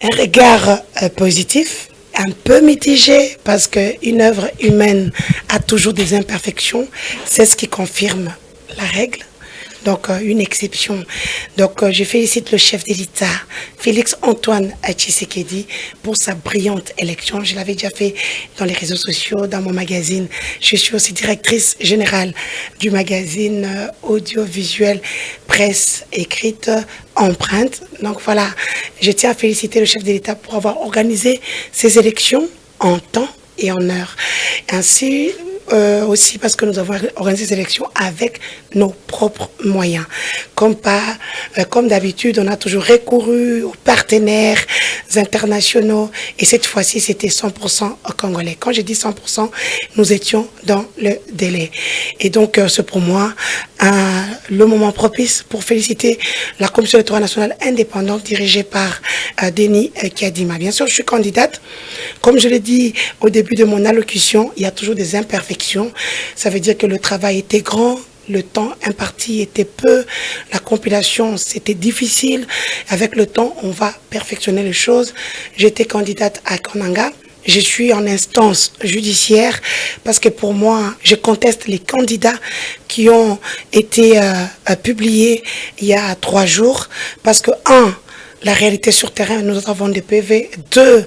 Un regard positif, un peu mitigé, parce qu'une œuvre humaine a toujours des imperfections. C'est ce qui confirme la règle. Donc, une exception. Donc, je félicite le chef de l'État, Félix-Antoine Tshisekedi, pour sa brillante élection. Je l'avais déjà fait dans les réseaux sociaux, dans mon magazine. Je suis aussi directrice générale du magazine audiovisuel, presse écrite, empreinte. Donc, voilà, je tiens à féliciter le chef de l'État pour avoir organisé ces élections en temps et en heure. Ainsi, aussi parce que nous avons organisé ces élections avec nos propres moyens. Comme d'habitude, on a toujours recouru aux partenaires internationaux et cette fois-ci, c'était 100% congolais. Quand je dis 100%, nous étions dans le délai. Et donc, c'est pour moi le moment propice pour féliciter la Commission électorale nationale indépendante dirigée par Denis Kadima. Bien sûr, je suis candidate. Comme je l'ai dit au début de mon allocution, il y a toujours des imperfections. Ça veut dire que le travail était grand, le temps imparti était peu, la compilation c'était difficile. Avec le temps, on va perfectionner les choses. J'étais candidate à Kananga. Je suis en instance judiciaire parce que pour moi, je conteste les candidats qui ont été publiés il y a 3 jours. Parce que, 1, la réalité sur terrain, nous avons des PV. 2,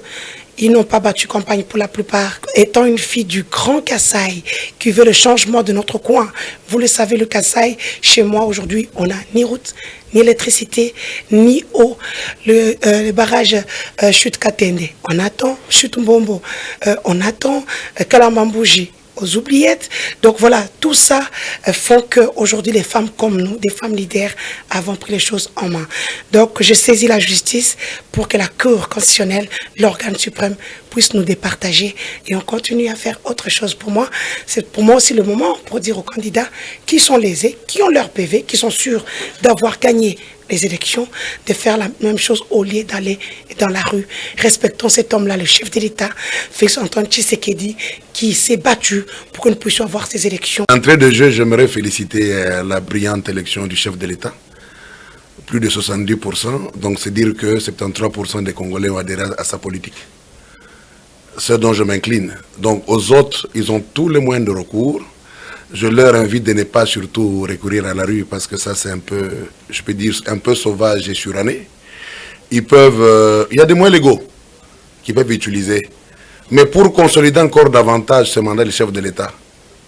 ils n'ont pas battu campagne pour la plupart. Étant une fille du Grand Kasaï qui veut le changement de notre coin, vous le savez, le Kasaï, chez moi aujourd'hui, on n'a ni route, ni électricité, ni eau. Le barrage Chute Katende, on attend. Chute Mbombo, on attend. Kalamambouji, aux oubliettes. Donc voilà, tout ça font qu'aujourd'hui, les femmes comme nous, des femmes leaders, avons pris les choses en main. Donc je saisis la justice pour que la Cour constitutionnelle, l'organe suprême, puisse nous départager et on continue à faire autre chose. Pour moi, c'est pour moi aussi le moment pour dire aux candidats qui sont lésés, qui ont leur PV, qui sont sûrs d'avoir gagné les élections, de faire la même chose au lieu d'aller dans la rue. Respectons cet homme-là, le chef de l'État, Félix-Antoine Tshisekedi, qui s'est battu pour que nous puissions avoir ces élections. Entrée de jeu, j'aimerais féliciter la brillante élection du chef de l'État. Plus de 70%, donc c'est dire que 73% des Congolais ont adhéré à sa politique. Ce dont je m'incline. Donc aux autres, ils ont tous les moyens de recours. Je leur invite de ne pas surtout recourir à la rue parce que ça c'est un peu, je peux dire, un peu sauvage et suranné. Ils peuvent, il y a des moyens légaux qu'ils peuvent utiliser. Mais pour consolider encore davantage ce mandat du chef de l'État,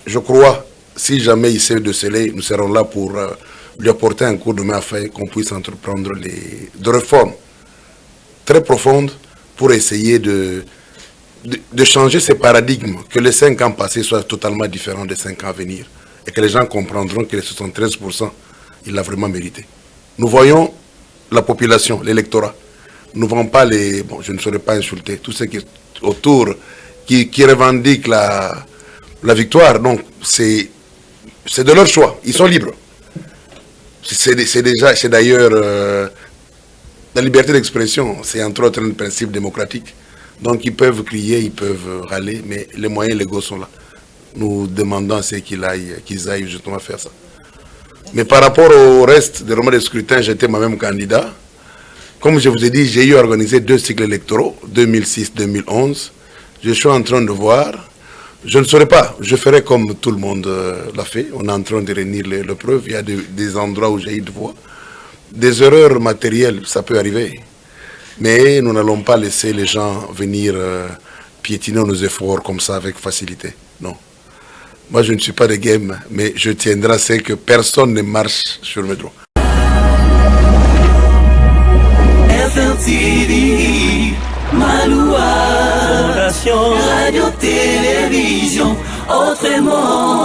je crois, si jamais il sait de sceller, nous serons là pour lui apporter un coup de main afin qu'on puisse entreprendre des réformes très profondes pour essayer de changer ces paradigmes, que les 5 ans passés soient totalement différents des 5 ans à venir et que les gens comprendront que les 73%, il l'a vraiment mérité. Nous voyons la population, l'électorat. Nous ne voyons pas les... Bon, je ne saurais pas insulter tous ceux qui autour, qui revendiquent la victoire. Donc, c'est de leur choix. Ils sont libres. C'est d'ailleurs la liberté d'expression. C'est entre autres un principe démocratique. Donc ils peuvent crier, ils peuvent râler, mais les moyens légaux sont là. Nous demandons à ceux qu'ils aillent justement faire ça. Mais par rapport au reste des romans de scrutin, j'étais moi-même candidat. Comme je vous ai dit, j'ai eu organisé 2 cycles électoraux, 2006-2011. Je suis en train de voir. Je ne saurais pas, je ferai comme tout le monde l'a fait. On est en train de réunir les preuves. Il y a des endroits où j'ai eu de voix. Des erreurs matérielles, ça peut arriver. Mais nous n'allons pas laisser les gens venir piétiner nos efforts comme ça avec facilité. Non. Moi, je ne suis pas de game, mais je tiendrai à ce que personne ne marche sur mes droits. FRTV, Maloua, Fondation Radio Télévision, autrement.